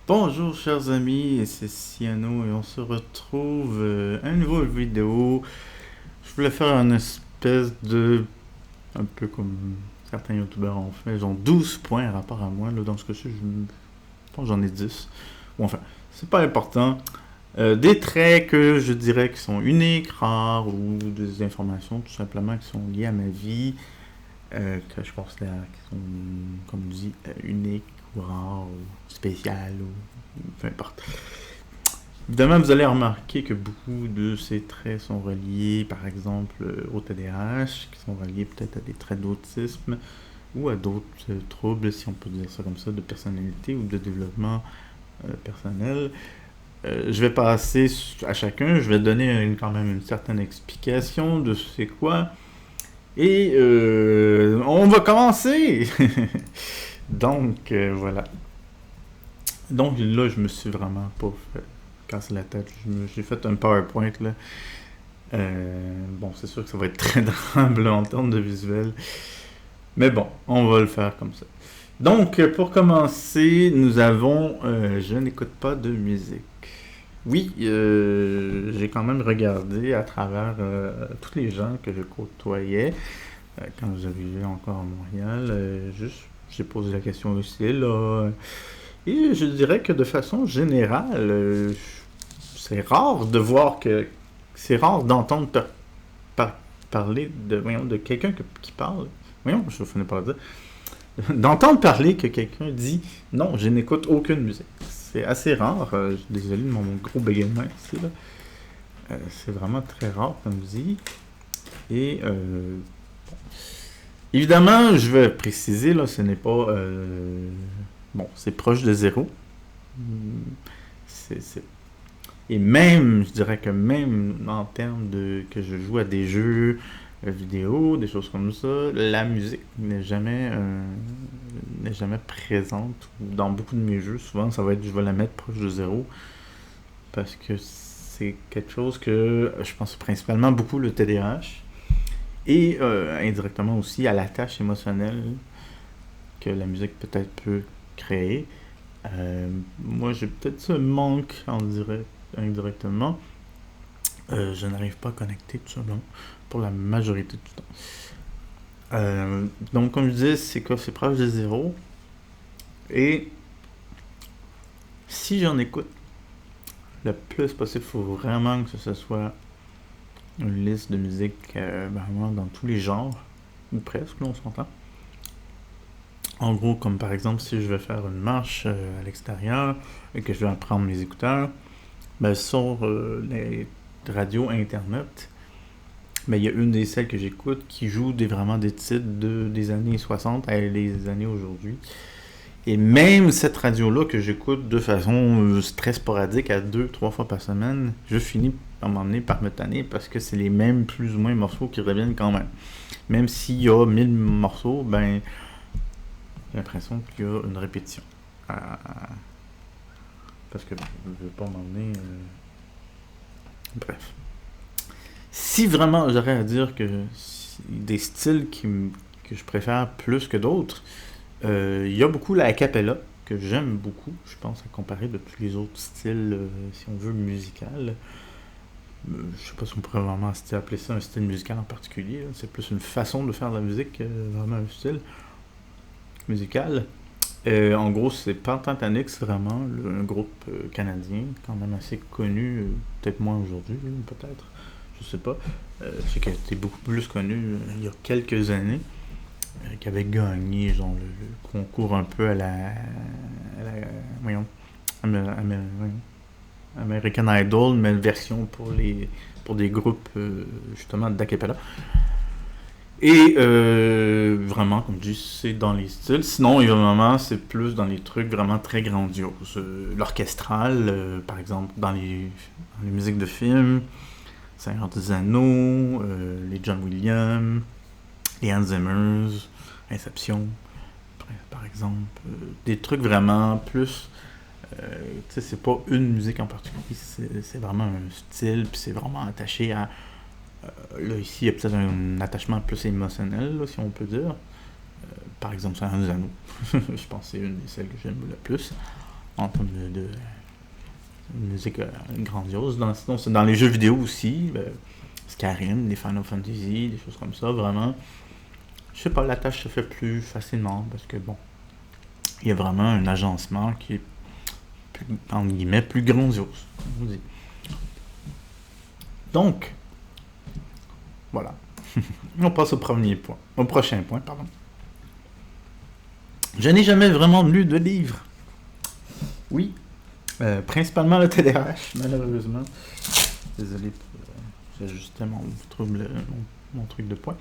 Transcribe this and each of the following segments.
Bonjour chers amis, c'est Ciano et on se retrouve à une nouvelle vidéo. Je voulais faire une espèce de... un peu comme certains youtubeurs ont fait, genre 12 points par rapport à moi. Là, dans ce cas-ci, je pense que j'en ai 10. Bon, enfin, c'est pas important. Des traits que je dirais qui sont uniques, rares, ou des informations tout simplement qui sont liées à ma vie, que je considère qui sont, comme on dit, uniques ou rares ou spéciales ou peu importe. Évidemment, vous allez remarquer que beaucoup de ces traits sont reliés, par exemple, au TDAH, qui sont reliés peut-être à des traits d'autisme ou à d'autres troubles, si on peut dire ça comme ça, de personnalité ou de développement personnel. Je vais passer à chacun, je vais donner quand même une certaine explication de c'est quoi. Et on va commencer! Donc, voilà. Donc là, je me suis vraiment pas fait casser la tête. J'ai fait un PowerPoint là. Bon, c'est sûr que ça va être très drôle en termes de visuel. Mais bon, on va le faire comme ça. Donc, pour commencer, nous avons je n'écoute pas de musique. Oui, j'ai quand même regardé à travers tous les gens que je côtoyais quand je vivais encore à Montréal. Juste, j'ai posé la question aussi là. Et je dirais que de façon générale, c'est rare de voir que. C'est rare d'entendre par- parler de, voyons, de quelqu'un qui parle. Voyons, je finis par le dire. D'entendre parler que quelqu'un dit non, je n'écoute aucune musique. C'est assez rare. Je suis désolé de mon gros bégaiement ici. Là. C'est vraiment très rare, comme dit. Et évidemment, je vais préciser, là, ce n'est pas. Bon, c'est proche de zéro. C'est Et même, je dirais que même en termes de que je joue à des jeux vidéo, des choses comme ça, la musique n'est jamais présente dans beaucoup de mes jeux. Souvent, ça va être je vais la mettre proche de zéro parce que c'est quelque chose que je pense principalement beaucoup le TDAH et indirectement aussi à la tâche émotionnelle que la musique peut-être peut créer. Moi, j'ai peut-être ce manque en direct, indirectement. Je n'arrive pas à connecter tout simplement pour la majorité du temps. Donc, comme je disais, c'est quoi? C'est proche de zéro. Et si j'en écoute le plus possible, il faut vraiment que ce soit une liste de musique vraiment dans tous les genres, ou presque, là, on s'entend. En gros, comme par exemple, si je vais faire une marche à l'extérieur et que je vais prendre mes écouteurs, ben, sur les radios internet, ben, il y a une des celles que j'écoute qui joue vraiment des titres des années 60 à les années aujourd'hui. Et même cette radio-là que j'écoute de façon très sporadique à deux, trois fois par semaine, je finis à un moment donné par me tanner parce que c'est les mêmes plus ou moins morceaux qui reviennent quand même. Même s'il y a 1000 morceaux, ben j'ai l'impression qu'il y a une répétition. Parce que je ne veux pas m'emmener. Bref. Si vraiment j'aurais à dire que des styles que je préfère plus que d'autres, il y a beaucoup la a cappella que j'aime beaucoup, je pense, à comparer de tous les autres styles, si on veut, musical. Je sais pas si on pourrait vraiment appeler ça un style musical en particulier. Là. C'est plus une façon de faire de la musique que vraiment un style musical. En gros, c'est Pentatonix, vraiment, un groupe canadien, quand même assez connu, peut-être moins aujourd'hui, peut-être, je sais pas. Je sais qu'il a été beaucoup plus connu il y a quelques années, qui avait gagné genre, le concours un peu voyons, voyons, American Idol, mais une version pour des groupes justement d'acapella. Et vraiment, comme je dis, c'est dans les styles. Sinon, évidemment, c'est plus dans les trucs vraiment très grandioses. L'orchestral, par exemple, dans les musiques de films, Seigneur des Anneaux, les John Williams, les Hans Zimmer, Inception, par exemple. Des trucs vraiment plus... tu sais, c'est pas une musique en particulier, c'est vraiment un style, puis c'est vraiment attaché à... là, ici, il y a peut-être un attachement plus émotionnel, là, si on peut dire. Par exemple, Seigneur des Anneaux. Je pense que c'est une des celles que j'aime le plus. en termes de musique grandiose. Sinon, c'est dans les jeux vidéo aussi. Skyrim, les Final Fantasy, des choses comme ça, vraiment. Je sais pas, la tâche se fait plus facilement parce que bon, il y a vraiment un agencement qui est plus, entre guillemets, plus grandiose, comme on dit. Donc, voilà. On passe au prochain point, pardon. Je n'ai jamais vraiment lu de livre. Oui, principalement le TDAH, malheureusement. Désolé pour j'ajustais mon truc de poing.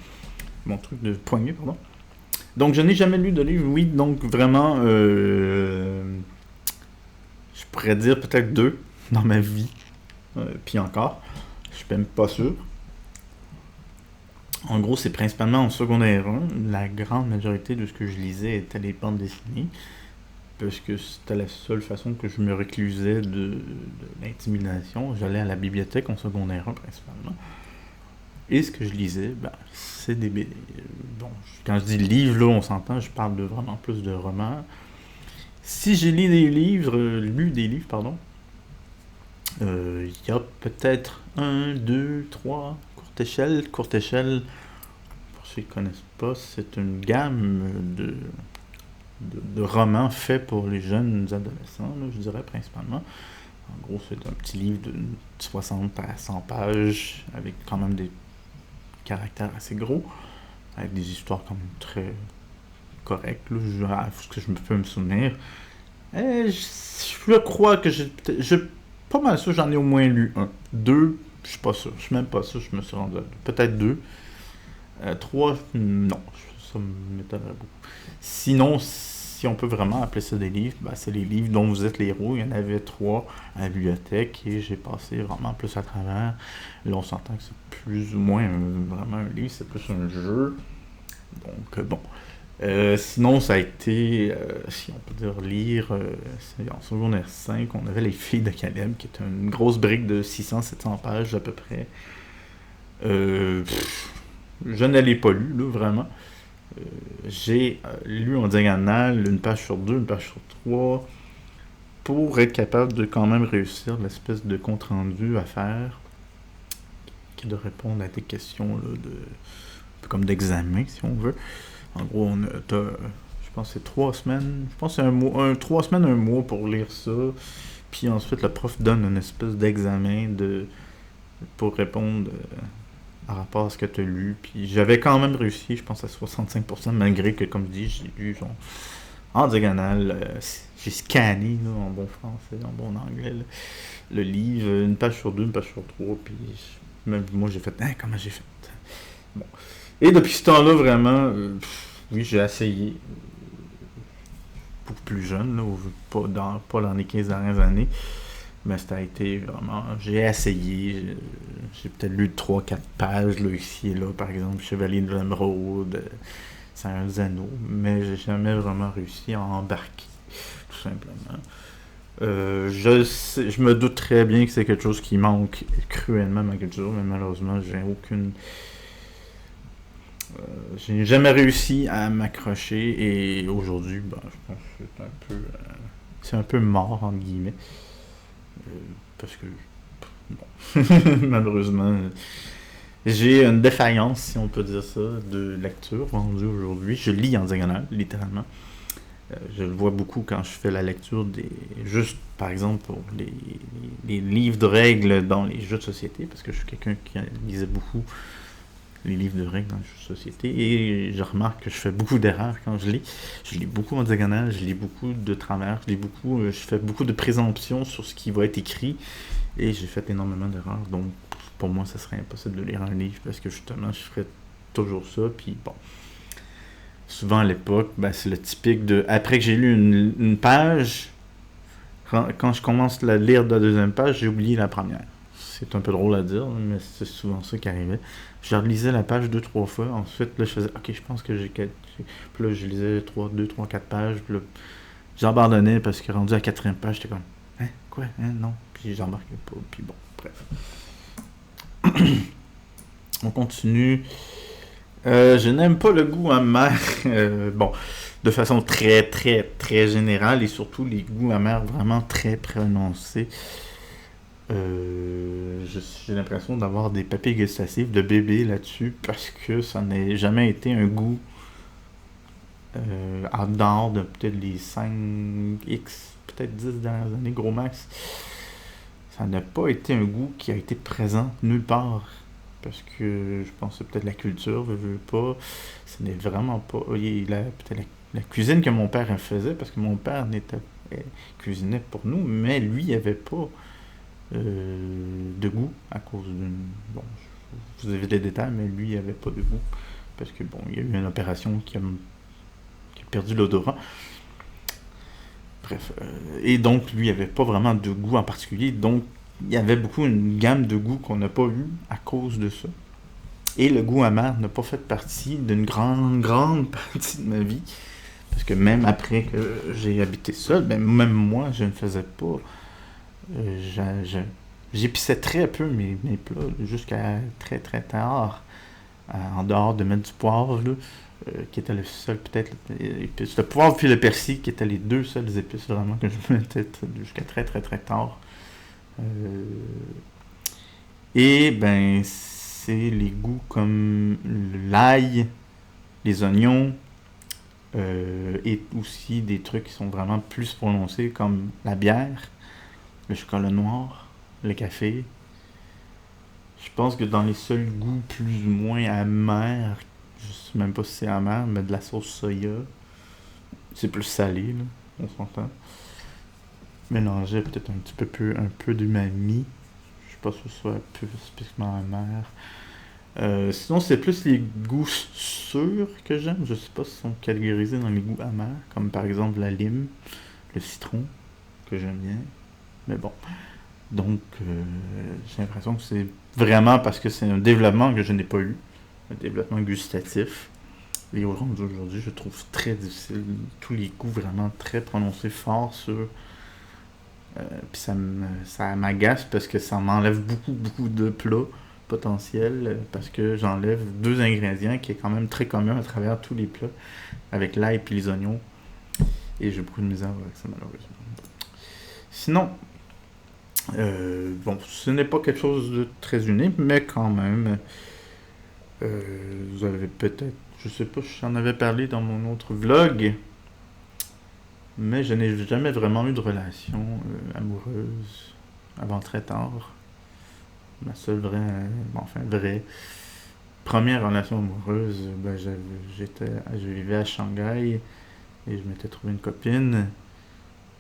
Mon truc de poignet, pardon. Donc, je n'ai jamais lu de livre. Oui, donc vraiment, je pourrais dire peut-être 2 dans ma vie. Puis encore, je suis même pas sûr. En gros, c'est principalement en secondaire 1. La grande majorité de ce que je lisais était les bandes dessinées. Parce que c'était la seule façon que je me réclusais de l'intimidation. J'allais à la bibliothèque en secondaire 1 principalement. Et ce que je lisais, c'est des BD. Bon, quand je dis livre, là, on s'entend, je parle de vraiment plus de romans. Si j'ai lu des livres, il y a peut-être 1, 2, 3, courte échelle. Pour ceux qui ne connaissent pas, c'est une gamme de romans faits pour les jeunes adolescents, là, je dirais principalement. En gros, c'est un petit livre de 60 à 100 pages, avec quand même des caractères assez gros, avec des histoires quand même très correctes, là, ce que je peux me souvenir. Et je crois que j'ai pas mal sûr, j'en ai au moins lu un. 2, je suis pas sûr, je suis même pas sûr, je me suis rendu à peut-être 2. 3, non, ça m'étonnerait beaucoup. Sinon, si on peut vraiment appeler ça des livres, c'est les livres dont vous êtes les héros. Il y en avait 3 à la bibliothèque et j'ai passé vraiment plus à travers. Là, on s'entend que c'est plus ou moins vraiment un livre, c'est plus un jeu. Donc, bon. Sinon, ça a été, si on peut dire lire, c'est en secondaire 5, on avait Les Filles de Caleb, qui est une grosse brique de 600-700 pages à peu près. Je ne l'ai pas lu, là, vraiment. J'ai lu en diagonale une page sur 2, une page sur 3, pour être capable de quand même réussir l'espèce de compte-rendu à faire, qui est de répondre à des questions là, un peu comme d'examen, si on veut. En gros, je pense que c'est 3 semaines. Je pense que c'est 3 semaines, un mois pour lire ça. Puis ensuite, le prof donne une espèce d'examen pour répondre par rapport à ce que tu as lu. Puis j'avais quand même réussi, je pense, à 65%, malgré que, comme je dis, j'ai lu genre, en diagonale. J'ai scanné, là, en bon français, en bon anglais, là, le livre, une page sur 2, une page sur 3. Puis même moi, j'ai fait, comment j'ai fait? Bon. Et depuis ce temps-là, vraiment, oui, j'ai essayé, beaucoup plus jeune, là, pas dans les 15 dernières années, mais ça a été vraiment, j'ai essayé, j'ai peut-être lu 3-4 pages, là, ici et là, par exemple, Chevalier de l'Émeraude, Seigneur des Anneaux, mais j'ai jamais vraiment réussi à embarquer, tout simplement. Je me doute très bien que c'est quelque chose qui manque cruellement à ma culture, mais malheureusement, j'ai jamais réussi à m'accrocher et aujourd'hui, je pense que c'est un peu mort entre guillemets, parce que bon, malheureusement, j'ai une défaillance, si on peut dire ça, de lecture rendue aujourd'hui. Je lis en diagonale, littéralement. Je le vois beaucoup quand je fais la lecture juste par exemple pour les livres de règles dans les jeux de société, parce que je suis quelqu'un qui lisait beaucoup les livres de règles dans les jeux de société, et je remarque que je fais beaucoup d'erreurs quand je lis. Je lis beaucoup en diagonale, je lis beaucoup de travers, je fais beaucoup de présomptions sur ce qui va être écrit, et j'ai fait énormément d'erreurs, donc pour moi ça serait impossible de lire un livre, parce que justement je ferais toujours ça, puis bon. Souvent à l'époque, c'est le typique de... Après que j'ai lu une page, quand je commence à lire de la deuxième page, j'ai oublié la première. C'est un peu drôle à dire, mais c'est souvent ça qui arrivait. Je relisais la page 2-3 fois, ensuite là, je faisais « Ok, je pense que j'ai... » Puis là, je lisais 2, 3, 4 pages, puis là, j'abandonnais parce que rendu à la 4e page, j'étais comme « Hein? Quoi? Hein? Non? » Puis j'embarquais pas, puis bon, bref. On continue. Je n'aime pas le goût amer. Bon, de façon très, très, très générale et surtout les goûts amers vraiment très prononcés. J'ai l'impression d'avoir des papilles gustatives de bébé là-dessus parce que ça n'a jamais été un goût en dehors de peut-être les 5x, peut-être 10 dernières années, gros max. Ça n'a pas été un goût qui a été présent nulle part. Parce que je pense que c'est peut-être la culture, je veux pas. Ce n'est vraiment pas. Peut-être la cuisine que mon père faisait, parce que mon père cuisinait pour nous, mais lui, il avait pas de goût à cause d'une. Bon, je vous évite les détails, mais lui, il avait pas de goût. Parce que bon, il y a eu une opération qui a perdu l'odorat. Bref. Et donc, lui, il avait pas vraiment de goût en particulier. Donc, il y avait beaucoup une gamme de goûts qu'on n'a pas eu à cause de ça. Et le goût amer n'a pas fait partie d'une grande, grande partie de ma vie. Parce que même après que j'ai habité seul, ben même moi, je ne faisais pas. J'épissais très peu mes plats jusqu'à très très tard. En dehors de mettre du poivre, là, qui était le seul peut-être épice. Le poivre puis le persil qui étaient les deux seules épices vraiment que je mettais jusqu'à très très très tard. Et ben c'est les goûts comme l'ail, les oignons, et aussi des trucs qui sont vraiment plus prononcés comme la bière, le chocolat noir, le café. Je pense que dans les seuls goûts plus ou moins amers, je sais même pas si c'est amer, mais de la sauce soya, c'est plus salé, là, on s'entend. Mélanger peut-être un peu d'umami. Je sais pas si ce soit plus spécifiquement amer. Sinon, c'est plus les goûts sûrs que j'aime. Je sais pas si sont catégorisés dans les goûts amers, comme par exemple la lime, le citron, que j'aime bien. Mais bon. Donc, j'ai l'impression que c'est vraiment parce que c'est un développement que je n'ai pas eu. Un développement gustatif. Et aujourd'hui, je trouve très difficile. Tous les goûts vraiment très prononcés, forts sur. Puis ça m'agace parce que ça m'enlève beaucoup, beaucoup de plats potentiels. Parce que j'enlève deux ingrédients qui est quand même très commun à travers tous les plats. Avec l'ail et les oignons. Et j'ai beaucoup de misère avec ça, malheureusement. Sinon, bon, ce n'est pas quelque chose de très unique, mais quand même, vous avez peut-être, je sais pas, j'en avais parlé dans mon autre vlog, mais je n'ai jamais vraiment eu de relation amoureuse avant très tard. Ma seule vraie première relation amoureuse, ben, je vivais à Shanghai et je m'étais trouvé une copine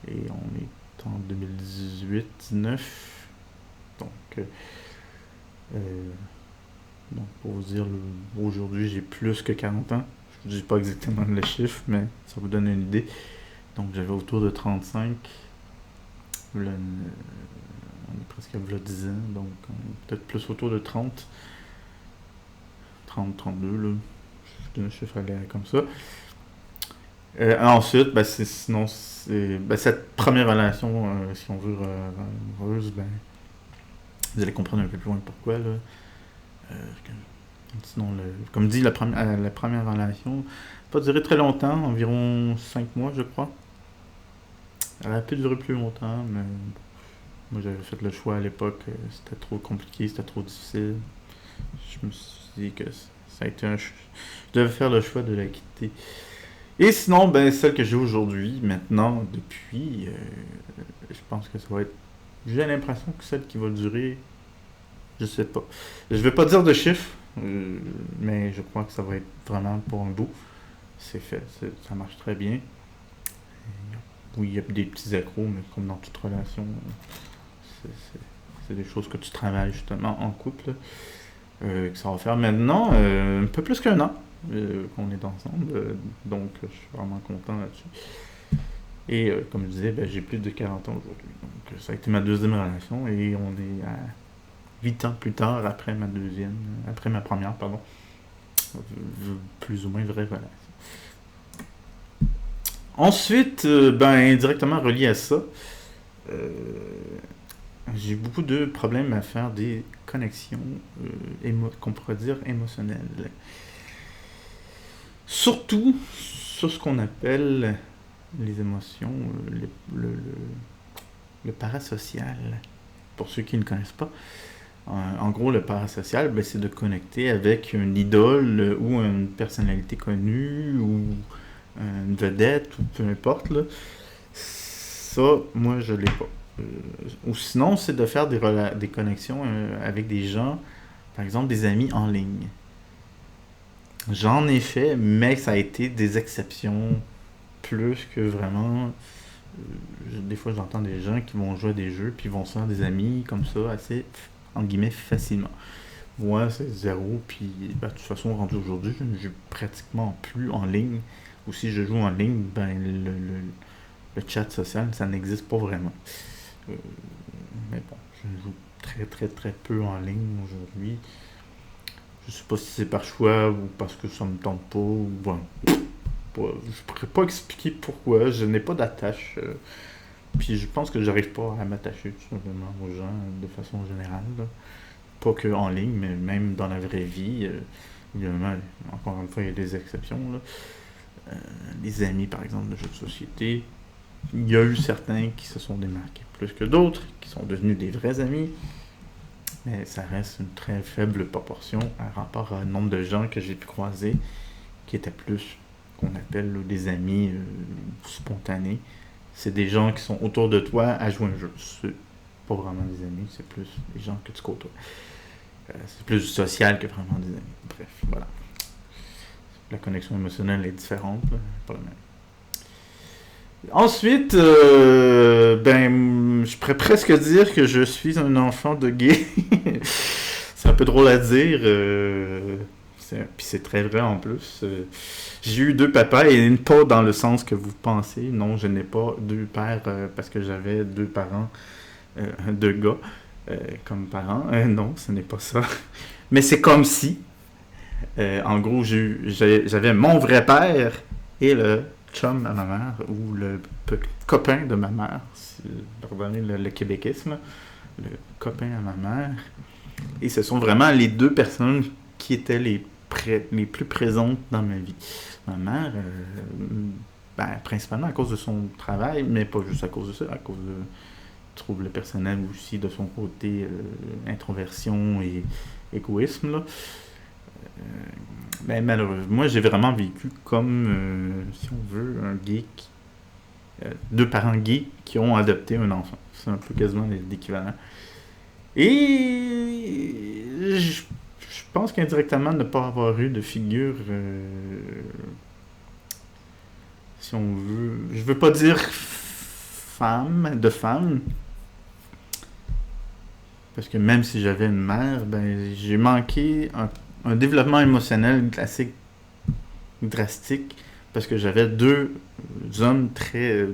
et on est en 2018-19. Donc, donc, pour vous dire, aujourd'hui, j'ai plus que 40 ans. Je ne dis pas exactement le chiffre, mais ça vous donne une idée. Donc, j'avais autour de 35. On est presque à 10 ans, donc peut-être plus autour de 30. 30, 32, là. Je donne un chiffre comme ça. Ensuite, ben, cette première relation, si on veut, amoureuse, ben, vous allez comprendre un peu plus loin pourquoi, là. Sinon, comme dit, la première relation n'a pas duré très longtemps, environ 5 mois, je crois. Elle aurait pu durer plus longtemps, mais moi j'avais fait le choix à l'époque, c'était trop compliqué, c'était trop difficile. Je me suis dit que ça a été je devais faire le choix de la quitter. Et sinon, ben, celle que j'ai aujourd'hui, maintenant, depuis, je pense que ça va être. J'ai l'impression que celle qui va durer, je sais pas. Je vais pas dire de chiffres, mais je crois que ça va être vraiment pour un bout. C'est fait, ça marche très bien. Oui, il y a des petits accros, mais comme dans toute relation, c'est des choses que tu travailles justement en couple, que ça va faire maintenant un peu plus qu'un an qu'on est ensemble, donc je suis vraiment content là-dessus. Et comme je disais, ben, j'ai plus de 40 ans aujourd'hui, donc ça a été ma deuxième relation et on est à 8 ans plus tard après ma première, pardon, plus ou moins vraie relation. Ensuite, ben, directement relié à ça, j'ai beaucoup de problèmes à faire des connexions qu'on pourrait dire émotionnelles. Surtout sur ce qu'on appelle les émotions, le parasocial. Pour ceux qui ne connaissent pas, en gros, le parasocial, ben, c'est de connecter avec une idole ou une personnalité connue ou une vedette ou peu importe. Là. Ça, moi, je l'ai pas. Ou sinon, c'est de faire des connexions avec des gens, par exemple des amis en ligne. J'en ai fait, mais ça a été des exceptions plus que vraiment. Des fois, j'entends des gens qui vont jouer à des jeux puis vont se faire des amis comme ça, assez, en guillemets, facilement. Moi, c'est zéro, puis ben, de toute façon, rendu aujourd'hui, je ne joue pratiquement plus en ligne. Ou si je joue en ligne, ben le chat social, ça n'existe pas vraiment. Euh, mais bon, je joue très très très peu en ligne aujourd'hui. Je sais pas si c'est par choix ou parce que ça me tente pas ou bon. Je pourrais pas expliquer pourquoi. Je n'ai pas d'attache. Puis je pense que j'arrive pas à m'attacher tout simplement aux gens de façon générale. Là. Pas que en ligne, mais même dans la vraie vie. Évidemment, encore une fois, il y a des exceptions. Là. Les amis, par exemple, de jeux de société. Il y a eu certains qui se sont démarqués plus que d'autres, qui sont devenus des vrais amis. Mais ça reste une très faible proportion par rapport au nombre de gens que j'ai pu croiser qui étaient plus qu'on appelle là, des amis spontanés. C'est des gens qui sont autour de toi à jouer un jeu. C'est pas vraiment des amis, c'est plus des gens que tu côtoies. C'est plus social que vraiment des amis. Bref, voilà. La connexion émotionnelle est différente, là, pas la même. Ensuite, ben, je pourrais presque dire que je suis un enfant de gay. C'est un peu drôle à dire. Puis c'est très vrai en plus. J'ai eu deux papas et pas dans le sens que vous pensez. Non, je n'ai pas deux pères parce que j'avais deux parents, deux gars comme parents. Non, ce n'est pas ça. Mais c'est comme si, en gros, j'avais mon vrai père et le chum à ma mère ou le copain de ma mère. Pardonnez le québéquisme. Le copain à ma mère. Et ce sont vraiment les deux personnes qui étaient les plus présentes dans ma vie. Ma mère, ben, principalement à cause de son travail, mais pas juste à cause de ça, à cause de troubles personnels aussi, de son côté introversion et égoïsme. Là. Ben, malheureusement, moi j'ai vraiment vécu comme, si on veut, un gay, deux parents gays qui ont adopté un enfant. C'est un peu quasiment l'équivalent. Et je pense qu'indirectement, ne pas avoir eu de figure, si on veut, je veux pas dire de femme, parce que même si j'avais une mère, ben j'ai manqué un développement émotionnel assez drastique, parce que j'avais deux hommes très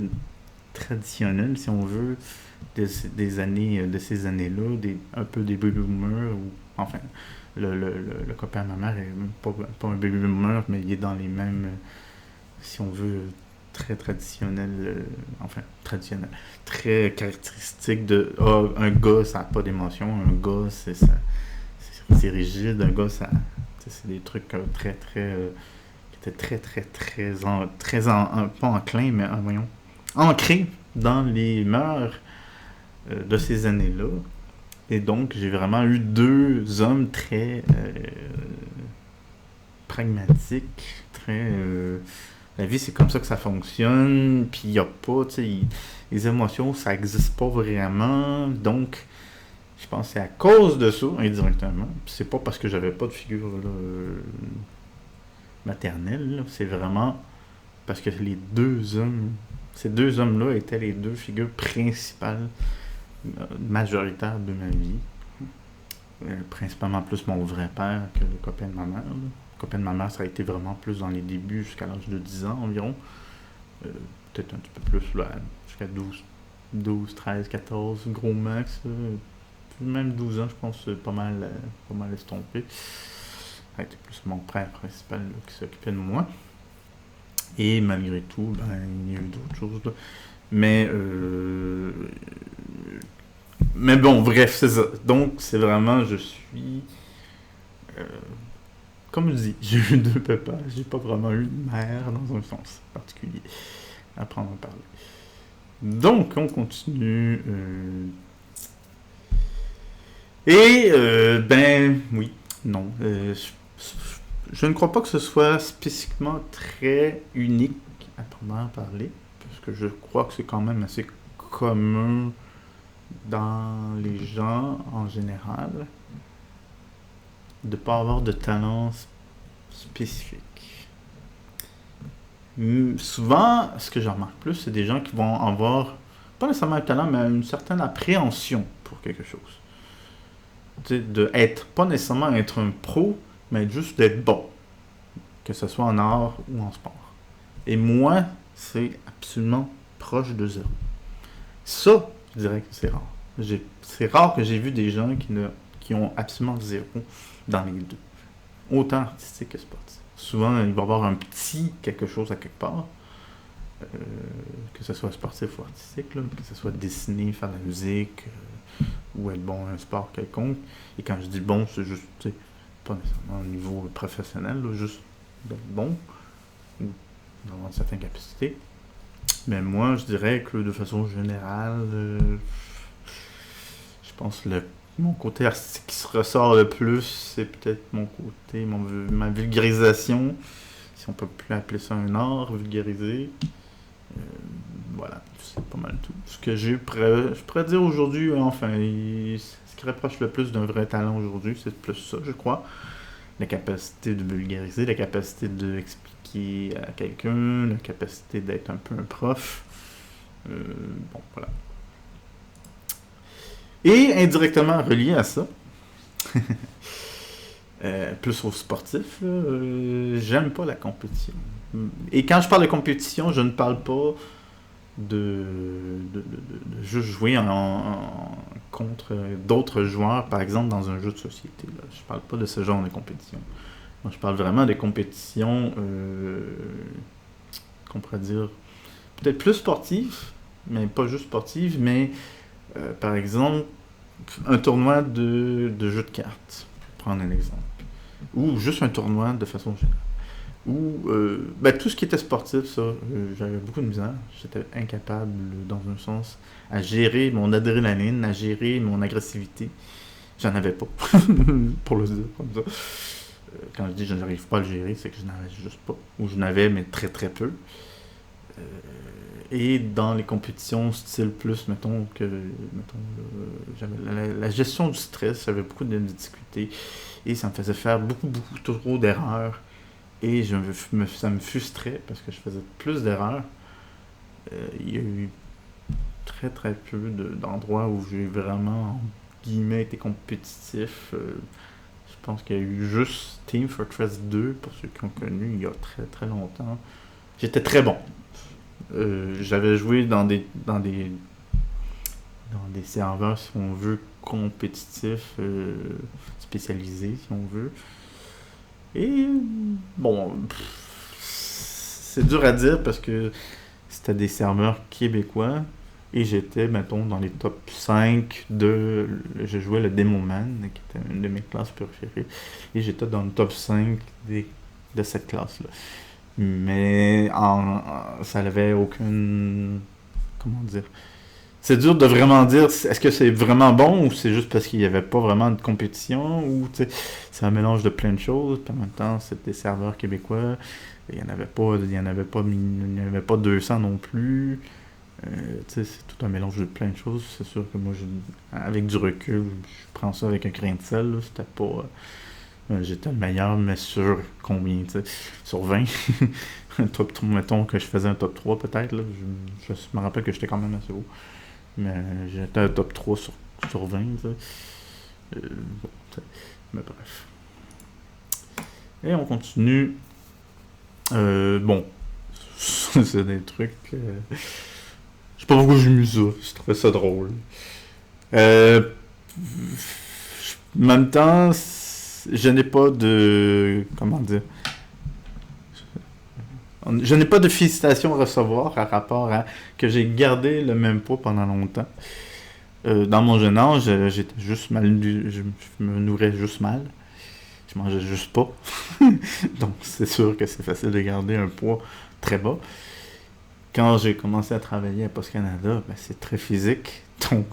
traditionnels, si on veut, des années, de ces années-là, un peu des baby boomers, ou enfin, le copain de ma mère est pas un baby boomer, mais il est dans les mêmes, si on veut, très traditionnel, enfin, traditionnel, très caractéristique de, un gars, ça n'a pas d'émotion, un gars, c'est rigide, un gars, ça, c'est des trucs très, très, qui étaient très, très, pas enclin, mais, voyons, ancrés dans les mœurs de ces années-là. Et donc, j'ai vraiment eu deux hommes très pragmatiques, très... la vie, c'est comme ça que ça fonctionne, puis il n'y a pas, tu sais, les émotions, ça n'existe pas vraiment. Donc, je pense que c'est à cause de ça, indirectement. Puis c'est pas parce que j'avais pas de figure là, maternelle, là. C'est vraiment parce que ces deux hommes-là étaient les deux figures principales majoritaire de ma vie. Principalement plus mon vrai père que le copain de ma mère. Là. Le copain de ma mère, ça a été vraiment plus dans les débuts, jusqu'à l'âge de 10 ans environ. Peut-être un petit peu plus, là, jusqu'à 12, 13, 14, gros max. Même 12 ans, je pense, pas mal estompé. Ça a été plus mon frère principal là, qui s'occupait de moi. Et malgré tout, ben, il y a eu d'autres choses. Là. Mais bon, bref, c'est ça. Donc, c'est vraiment, je suis comme je dis, j'ai eu deux papas. J'ai pas vraiment eu de mère dans un sens particulier à prendre à parler. Donc, on continue. Ben, oui, non. Je ne crois pas que ce soit spécifiquement très unique à proprement parler, parce que je crois que c'est quand même assez commun dans les gens en général de ne pas avoir de talent spécifique. Souvent, ce que je remarque plus, c'est des gens qui vont avoir, pas nécessairement un talent, mais une certaine appréhension pour quelque chose. De être, pas nécessairement être un pro, mais juste d'être bon, que ce soit en art ou en sport. Et moi, c'est absolument proche de zéro. Ça, je dirais que c'est rare. C'est rare que j'ai vu des gens qui ont absolument zéro dans les deux. Autant artistique que sportif. Souvent, il va y avoir un petit quelque chose à quelque part, que ce soit sportif ou artistique, là, que ce soit dessiner, faire de la musique, ou être bon à un sport quelconque. Et quand je dis bon, c'est juste, pas nécessairement au niveau professionnel, là, juste d'être bon, ou d'avoir une certaine capacité. Mais moi, je dirais que de façon générale, je pense que mon côté artistique qui se ressort le plus, c'est peut-être mon côté, ma vulgarisation, si on peut plus appeler ça un art, vulgariser. Voilà, c'est pas mal tout. Ce que je pourrais dire aujourd'hui, enfin, ce qui rapproche le plus d'un vrai talent aujourd'hui, c'est plus ça, je crois. La capacité de vulgariser, la capacité d'expliquer à quelqu'un, la capacité d'être un peu un prof. Bon, voilà. Et indirectement relié à ça, plus aux sportifs, j'aime pas la compétition. Et quand je parle de compétition, je ne parle pas de juste jouer contre d'autres joueurs, par exemple dans un jeu de société. Là. Je parle pas de ce genre de compétition. Moi, je parle vraiment des compétitions, qu'on pourrait dire, peut-être plus sportives, mais pas juste sportives, mais par exemple, un tournoi de jeux de cartes, pour prendre un exemple. Ou juste un tournoi de façon générale. Ou tout ce qui était sportif, ça, j'avais beaucoup de misère. J'étais incapable, dans un sens, à gérer mon adrénaline, à gérer mon agressivité. J'en avais pas, pour le dire comme ça. Quand je dis que je n'arrive pas à le gérer, c'est que je n'avais juste pas. Ou je n'avais, mais très très peu. Et dans les compétitions style plus, j'avais la gestion du stress, j'avais beaucoup de difficultés. Et ça me faisait faire beaucoup trop d'erreurs. Et ça me frustrait parce que je faisais plus d'erreurs. Il y a eu très très peu d'endroits où j'ai vraiment, en guillemets, été compétitif. Je pense qu'il y a eu juste Team Fortress 2, pour ceux qui ont connu, il y a très très longtemps. J'étais très bon. J'avais joué dans des serveurs, si on veut, compétitifs, spécialisés, si on veut. Et bon, c'est dur à dire parce que c'était des serveurs québécois et j'étais, mettons, dans les top 5 je jouais le Demoman, qui était une de mes classes préférées, et j'étais dans le top 5 de cette classe-là. Mais ça n'avait aucune. Comment dire? C'est dur de vraiment dire est-ce que c'est vraiment bon ou c'est juste parce qu'il n'y avait pas vraiment de compétition ou c'est un mélange de plein de choses. Puis en même temps, c'était des serveurs québécois. Il n'y en avait pas, il y en avait pas, il n'y avait pas 200 non plus. C'est tout un mélange de plein de choses. C'est sûr que moi, avec du recul, je prends ça avec un grain de sel. Là. C'était pas. J'étais le meilleur, mais sur combien, tu sais, sur 20. Un top 3, mettons que je faisais un top 3 peut-être. Là. Je me rappelle que j'étais quand même assez haut. Mais j'étais un top 3 sur 20. Tu sais. Mais bref. Et on continue. Bon, c'est des trucs. Je sais pas pourquoi j'ai mis ça. Je trouvais ça drôle. En même temps, je n'ai pas de. Comment dire? Je n'ai pas de félicitations à recevoir par rapport à que j'ai gardé le même poids pendant longtemps. Dans mon jeune âge, j'étais juste mal. Je me nourrais juste mal. Je je mangeais juste pas. Donc c'est sûr que c'est facile de garder un poids très bas. Quand j'ai commencé à travailler à Post Canada, ben, c'est très physique. Donc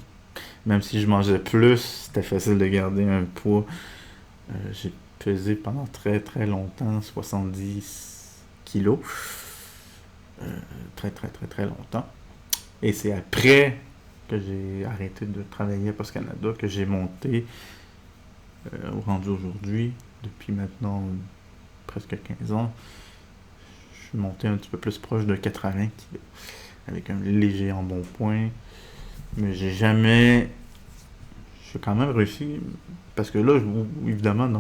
même si je mangeais plus, c'était facile de garder un poids. J'ai pesé pendant très très longtemps 70 kilos. Très très très très longtemps. Et c'est après que j'ai arrêté de travailler à Post Canada que j'ai monté au rendu aujourd'hui, depuis maintenant presque 15 ans. Je suis monté un petit peu plus proche de 80 kilos, avec un léger embonpoint. Mais j'ai jamais. J'ai quand même réussi, parce que là, évidemment,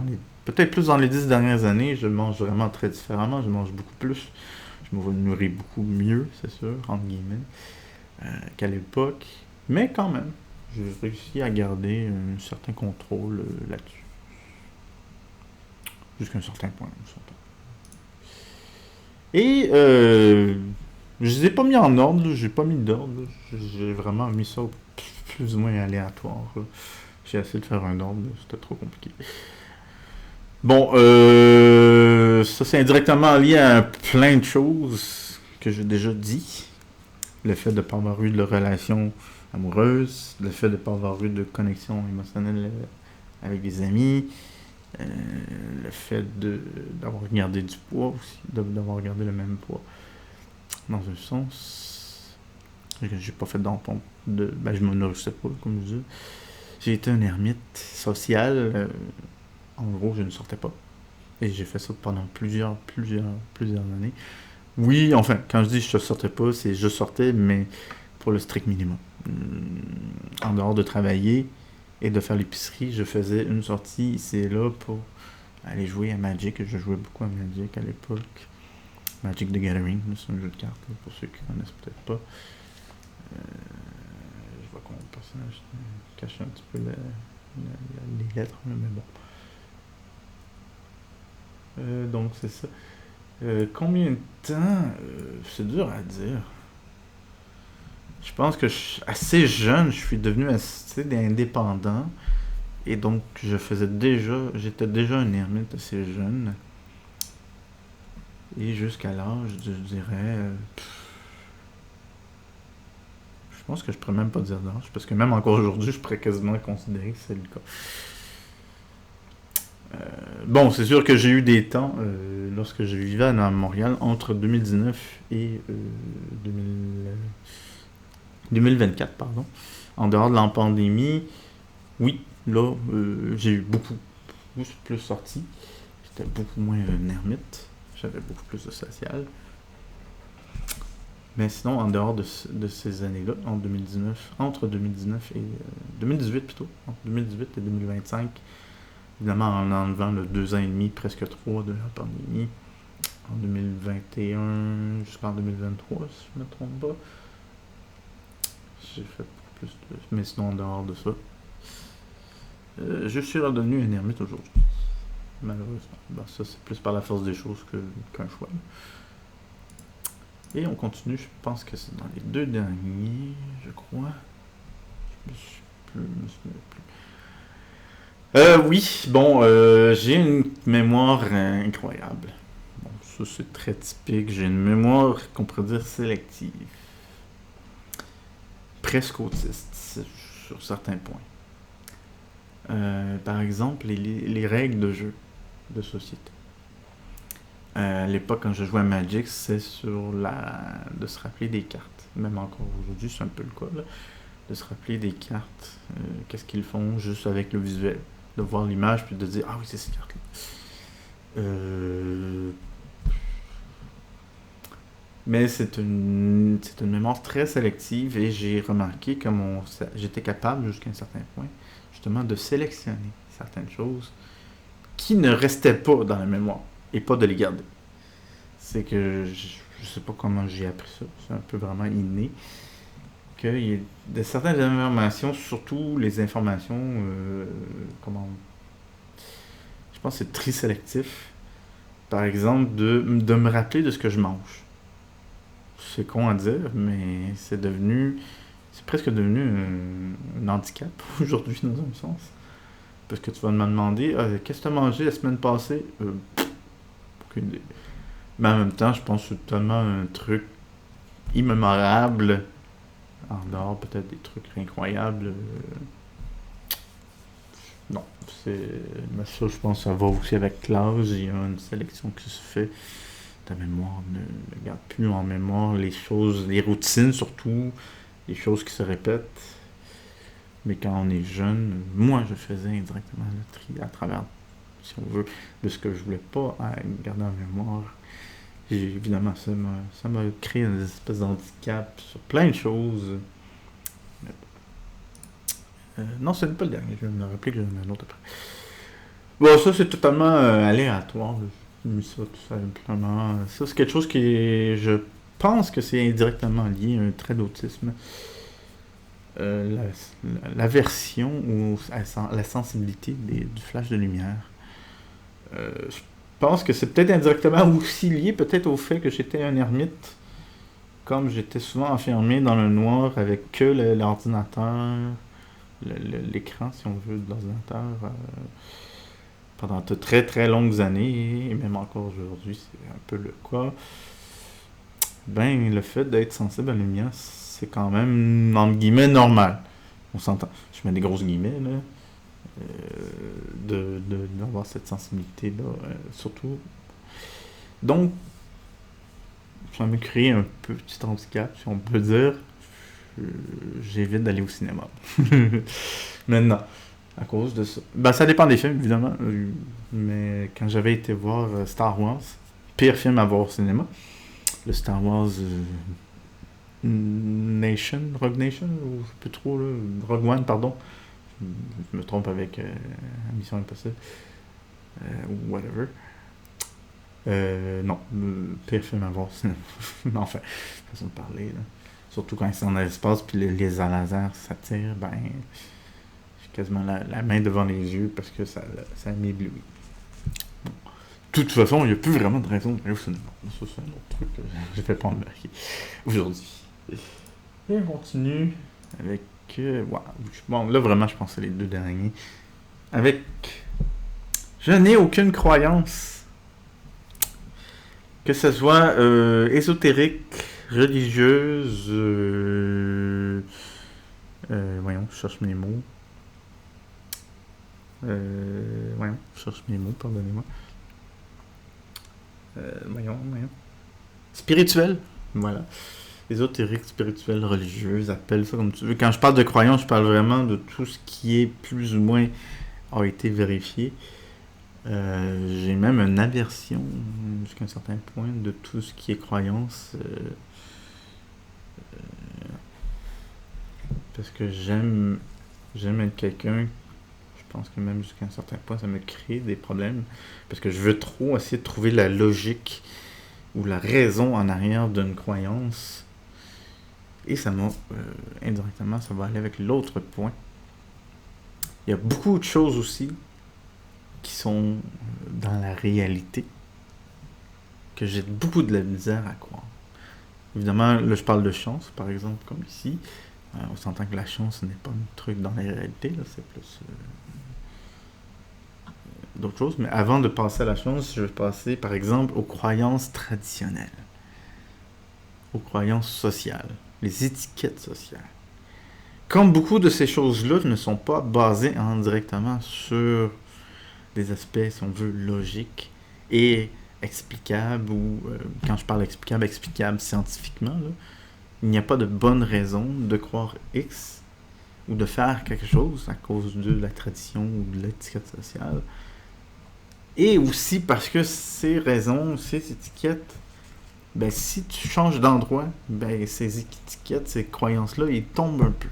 peut-être plus dans les 10 dernières années, je mange vraiment très différemment. Je mange beaucoup plus. Je me nourris beaucoup mieux, c'est sûr, entre guillemets, qu'à l'époque. Mais quand même, j'ai réussi à garder un certain contrôle là-dessus. Jusqu'à un certain point, on s'entend. Et je les ai pas mis en ordre, j'ai pas mis d'ordre. J'ai vraiment mis ça plus ou moins aléatoire. J'ai essayé de faire un ordre, c'était trop compliqué. Bon, ça c'est indirectement lié à plein de choses que j'ai déjà dit. Le fait de ne pas avoir eu de relation amoureuse, le fait de ne pas avoir eu de connexion émotionnelle avec des amis, le fait d'avoir gardé du poids aussi, d'avoir gardé le même poids. Dans un sens, j'ai pas fait d'empont. Je me nourrissais pas, comme je dis. J'ai été un ermite social. En gros, je ne sortais pas. Et j'ai fait ça pendant plusieurs années. Oui, enfin, quand je dis je sortais pas, c'est je sortais, mais pour le strict minimum. En dehors de travailler et de faire l'épicerie, je faisais une sortie ici et là pour aller jouer à Magic. Je jouais beaucoup à Magic à l'époque. Magic the Gathering, c'est un jeu de cartes, pour ceux qui connaissent peut-être pas. Je vois qu'on personnage cache un petit peu les lettres, mais bon. Donc c'est ça. Combien de temps c'est dur à dire. Je pense que assez jeune, je suis devenu assez indépendant. Et donc, j'étais déjà un ermite assez jeune. Et jusqu'à l'âge, je dirais, je pense que je pourrais même pas dire d'âge, parce que même encore aujourd'hui, je pourrais quasiment considérer que c'est le cas. Bon, c'est sûr que j'ai eu des temps, lorsque je vivais à Montréal, entre 2019 et 2024, pardon, en dehors de la pandémie. Oui, là, j'ai eu beaucoup plus sorti. J'étais beaucoup moins un ermite. J'avais beaucoup plus de social. Mais sinon, en dehors de ces années-là, entre 2019 et 2018 plutôt, entre 2018 et 2025, évidemment en enlevant le 2 ans et demi, presque 3 de la pandémie, en 2021 jusqu'en 2023, si je ne me trompe pas, j'ai fait plus de... Mais sinon, en dehors de ça, je suis redevenu un ermite aujourd'hui. Malheureusement. Ben, ça, c'est plus par la force des choses qu'un choix. Et on continue, je pense que c'est dans les 2 derniers, je crois. Je me souviens plus. Oui, bon, j'ai une mémoire incroyable. Bon, ça c'est très typique. J'ai une mémoire qu'on pourrait dire sélective. Presque autiste, sur certains points. Par exemple, les règles de jeu de société. À l'époque, quand je jouais à Magic, c'est de se rappeler des cartes. Même encore aujourd'hui, c'est un peu le cas, là. De se rappeler des cartes. Qu'est-ce qu'ils font juste avec le visuel. De voir l'image, puis de dire, ah oui, c'est ces cartes-là. Mais c'est une mémoire très sélective et j'ai remarqué que j'étais capable, jusqu'à un certain point, justement, de sélectionner certaines choses qui ne restaient pas dans la mémoire et pas de les garder. C'est que je sais pas comment j'ai appris ça, c'est un peu vraiment inné, qu'il y a de certaines informations, surtout les informations, je pense que c'est très sélectif. Par exemple, de me rappeler de ce que je mange. C'est con à dire, mais c'est presque devenu un handicap aujourd'hui dans un sens. Parce que tu vas me demander, ah, qu'est-ce que tu as mangé la semaine passée? Aucune idée. Mais en même temps, je pense que c'est tellement un truc immémorable, en dehors peut-être des trucs incroyables. Non, c'est. Mais ça, je pense que ça va aussi avec l'âge. Il y a une sélection qui se fait. Ta mémoire ne garde plus en mémoire les choses, les routines surtout, les choses qui se répètent. Mais quand on est jeune, moi je faisais indirectement le tri à travers, si on veut, de ce que je voulais pas garder en mémoire. Évidemment, ça m'a créé une espèce d'handicap sur plein de choses. Non, ce n'est pas le dernier, je vais me rappeler que j'en ai un autre après. Bon, ça c'est totalement aléatoire. J'ai mis ça tout simplement. Ça c'est quelque chose je pense que c'est indirectement lié à un trait d'autisme. L'aversion ou la sensibilité du flash de lumière. Je pense que c'est peut-être indirectement aussi lié peut-être au fait que j'étais un ermite, comme j'étais souvent enfermé dans le noir avec que l'ordinateur, l'écran si on veut de l'ordinateur, pendant de très très longues années, et même encore aujourd'hui c'est un peu le cas. Ben le fait d'être sensible à la lumière, c'est quand même entre guillemets normal. On s'entend. Je mets des grosses guillemets là. D'avoir cette sensibilité là, surtout. Donc ça me crée un petit handicap, si on peut dire. J'évite d'aller au cinéma. Maintenant, à cause de ça. Ben, ça dépend des films, évidemment. Mais quand j'avais été voir Star Wars, pire film à voir au cinéma, le Star Wars Nation, Rogue Nation, ou je sais plus trop, là, Rogue One, pardon. Je me trompe avec Mission Impossible. Ou whatever. Non, le pire film à voir au cinéma. Enfin, façon de parler, là. Surtout quand c'est en espace, puis les laser s'attirent, ben, j'ai quasiment la main devant les yeux parce que ça m'éblouit. Bon. De toute façon, il n'y a plus vraiment de raison d'aller au cinéma. Ça, c'est un autre truc que je ne vais pas embarquer aujourd'hui. Et on continue avec... bon, là, vraiment, je pense que c'est les deux derniers. Avec... Je n'ai aucune croyance. Que ce soit ésotérique, religieuse, voyons, je cherche mes mots. Voyons, je cherche mes mots, pardonnez-moi. Voyons. Spirituel, voilà. Ésotérique, spirituel, religieuse, appelle ça comme tu veux. Quand je parle de croyance, je parle vraiment de tout ce qui est plus ou moins a été vérifié. J'ai même une aversion jusqu'à un certain point de tout ce qui est croyance. Parce que j'aime être quelqu'un, je pense que même jusqu'à un certain point, ça me crée des problèmes. Parce que je veux trop essayer de trouver la logique ou la raison en arrière d'une croyance. Et ça m'a, indirectement, ça va aller avec l'autre point. Il y a beaucoup de choses aussi qui sont dans la réalité que j'ai beaucoup de la misère à croire. Évidemment, là je parle de chance, par exemple, comme ici. On s'entend que la chance n'est pas un truc dans la réalité, là, c'est plus d'autres choses. Mais avant de passer à la chance, je vais passer, par exemple, aux croyances traditionnelles, aux croyances sociales, les étiquettes sociales. Comme beaucoup de ces choses-là ne sont pas basées indirectement sur des aspects, si on veut, logiques et explicables, ou quand je parle explicable scientifiquement, là, il n'y a pas de bonne raison de croire X ou de faire quelque chose à cause de la tradition ou de l'étiquette sociale. Et aussi parce que ces raisons, ces étiquettes, ben si tu changes d'endroit, ben ces étiquettes, ces croyances-là, ils tombent un peu.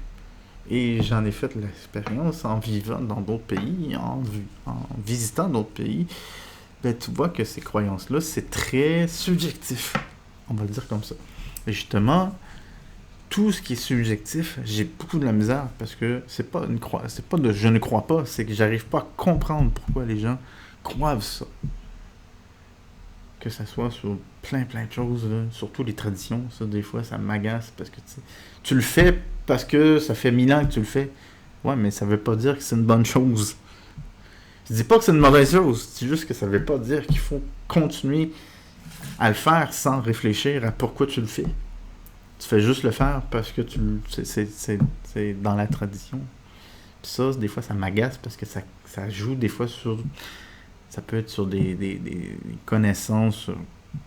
Et j'en ai fait l'expérience en vivant dans d'autres pays, en visitant d'autres pays. Ben, tu vois que ces croyances-là, c'est très subjectif. On va le dire comme ça. Et justement, tout ce qui est subjectif, j'ai beaucoup de la misère parce que c'est pas de je ne crois pas, c'est que j'arrive pas à comprendre pourquoi les gens croient ça. Que ça soit sur plein de choses, là, surtout les traditions, ça des fois ça m'agace parce que tu le fais parce que ça fait 1000 ans que tu le fais. Ouais, mais ça veut pas dire que c'est une bonne chose. Je dis pas que c'est une mauvaise chose, c'est juste que ça veut pas dire qu'il faut continuer à le faire sans réfléchir à pourquoi tu le fais. Tu fais juste le faire parce que c'est dans la tradition. Puis ça, des fois, ça m'agace parce que ça joue des fois sur... Ça peut être sur des connaissances sur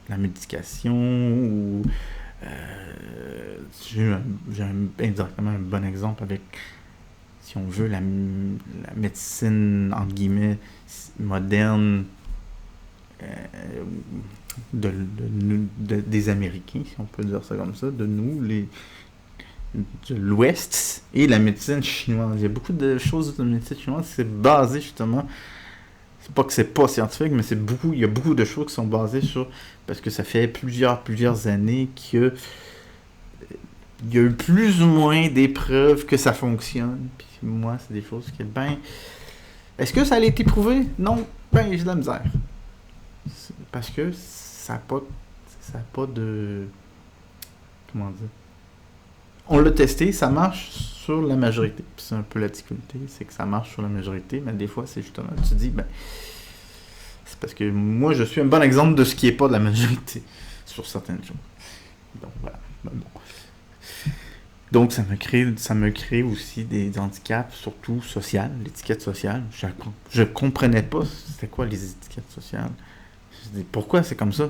la médication ou... indirectement un bon exemple avec, si on veut, la médecine, entre guillemets, moderne des Américains, si on peut dire ça comme ça, de nous, de l'Ouest, et la médecine chinoise. Il y a beaucoup de choses de la médecine chinoise qui c'est basé justement, c'est pas que c'est pas scientifique, mais il y a beaucoup de choses qui sont basées sur, parce que ça fait plusieurs années qu'il y a eu plus ou moins des preuves que ça fonctionne. Puis moi, c'est des choses qui, est-ce que ça a été prouvé? Non. Ben, j'ai de la misère. Parce que ça n'a pas de... Comment dire? On l'a testé, ça marche sur la majorité. Puis c'est un peu la difficulté, c'est que ça marche sur la majorité, mais des fois, c'est justement, tu te dis, ben, c'est parce que moi, je suis un bon exemple de ce qui n'est pas de la majorité sur certaines choses. Donc, voilà. Ben, bon. Donc, ça me crée aussi des handicaps, surtout sociaux, l'étiquette sociale. Je comprenais pas c'était quoi les étiquettes sociales. Je dis, pourquoi c'est comme ça?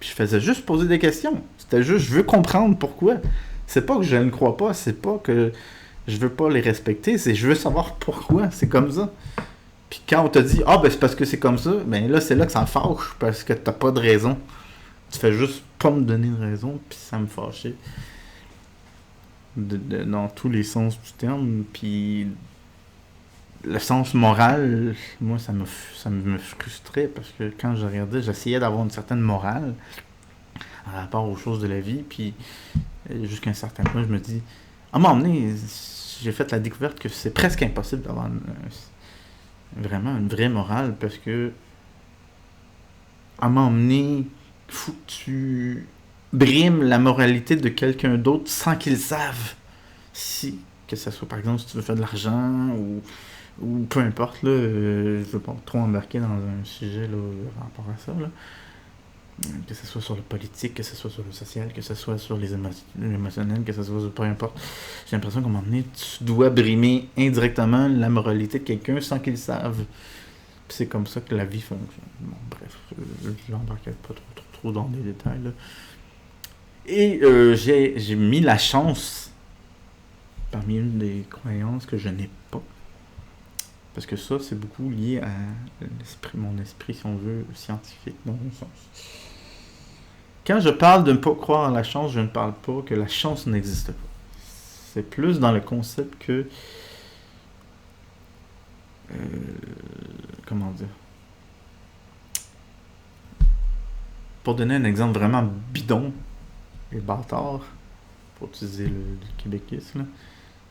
Puis je faisais juste poser des questions. C'était juste, je veux comprendre pourquoi. C'est pas que je ne crois pas, c'est pas que je veux pas les respecter, c'est je veux savoir pourquoi c'est comme ça. Puis quand on te dit, ah ben c'est parce que c'est comme ça, ben là c'est là que ça me fâche, parce que t'as pas de raison. Tu fais juste pas me donner de raison, puis ça me fâchait. Dans tous les sens du terme, puis le sens moral, moi ça me frustrait, parce que quand je regardais, j'essayais d'avoir une certaine morale en rapport aux choses de la vie, puis jusqu'à un certain point, je me dis, à un moment donné, j'ai fait la découverte que c'est presque impossible d'avoir vraiment une vraie morale, parce que à un moment donné, faut que tu brimes la moralité de quelqu'un d'autre sans qu'il le savent. Si, que ce soit par exemple si tu veux faire de l'argent ou peu importe, là, je veux pas trop embarquer dans un sujet là, par rapport à ça, là. Que ce soit sur le politique, que ce soit sur le social, que ce soit sur les émotionnels, que ce soit sur peu importe. J'ai l'impression qu'à un moment donné, tu dois brimer indirectement la moralité de quelqu'un sans qu'il le savent. Puis c'est comme ça que la vie fonctionne. Bon, bref, je n'embarquerai pas trop dans les détails, là. Et j'ai mis la chance parmi une des croyances que je n'ai pas. Parce que ça, c'est beaucoup lié à mon esprit, si on veut, scientifique, dans un sens. Quand je parle de ne pas croire en la chance, je ne parle pas que la chance n'existe pas. C'est plus dans le concept que... comment dire? Pour donner un exemple vraiment bidon et bâtard, pour utiliser le québéquisme,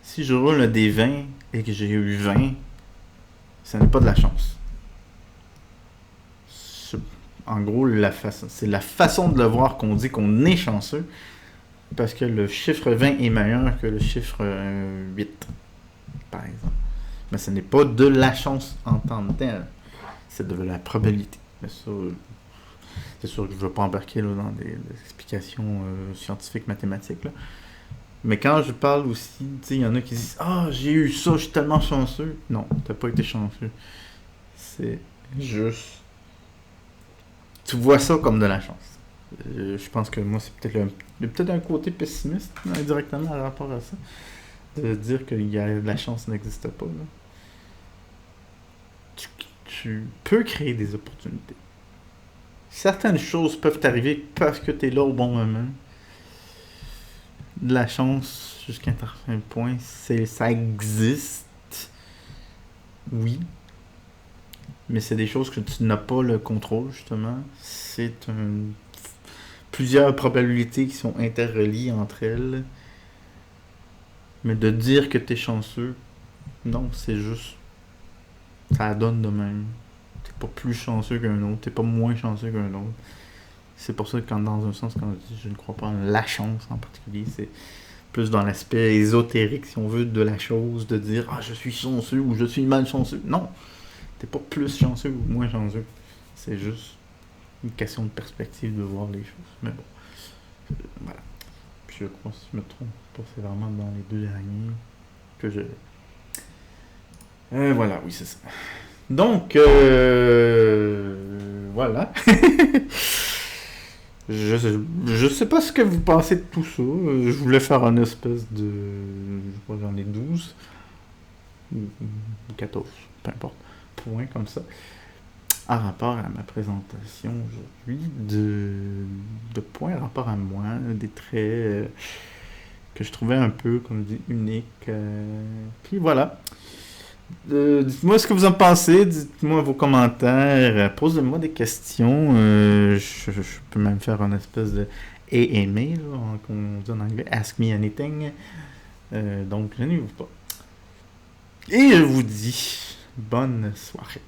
si je roule un des 20 et que j'ai eu 20, ça n'est pas de la chance. En gros, c'est la façon de le voir qu'on dit qu'on est chanceux, parce que le chiffre 20 est meilleur que le chiffre 8, par exemple. Mais ce n'est pas de la chance en tant que telle, c'est de la probabilité. Mais ça, c'est sûr que je ne veux pas embarquer là, dans des explications scientifiques, mathématiques, là. Mais quand je parle aussi, tu sais, il y en a qui disent « Ah, j'ai eu ça, je suis tellement chanceux. » Non, t'as pas été chanceux. C'est juste... Tu vois ça comme de la chance. Je pense que moi, c'est peut-être un côté pessimiste, indirectement, par rapport à ça. De dire que la chance n'existe pas. Là. Tu peux créer des opportunités. Certaines choses peuvent t'arriver parce que tu es là au bon moment. De la chance, jusqu'à un certain point, ça existe. Oui. Mais c'est des choses que tu n'as pas le contrôle, justement. C'est plusieurs probabilités qui sont interreliées entre elles. Mais de dire que tu es chanceux, non, c'est juste... Ça donne de même. T'es pas plus chanceux qu'un autre, t'es pas moins chanceux qu'un autre. C'est pour ça que dans un sens, quand je dis je ne crois pas en la chance en particulier, c'est plus dans l'aspect ésotérique, si on veut, de la chose, de dire « Ah, je suis chanceux » ou « Je suis malchanceux ». Non. T'es pas plus chanceux ou moins chanceux. C'est juste une question de perspective de voir les choses. Mais bon, voilà. Puis je crois, si je me trompe pas, c'est vraiment dans les deux derniers que je... voilà, oui, c'est ça. Donc, voilà. Je sais pas ce que vous pensez de tout ça. Je voulais faire une espèce de... Je crois que j'en ai 12. Ou 14, peu importe. Points comme ça. En rapport à ma présentation aujourd'hui, de points en rapport à moi, des traits que je trouvais un peu, comme dit, uniques. Puis voilà. Dites-moi ce que vous en pensez, dites-moi vos commentaires, posez-moi des questions. Je peux même faire une espèce de AMA, là, qu'on dit en anglais, Ask Me Anything. Donc, gênez-vous pas. Et je vous dis bonne soirée.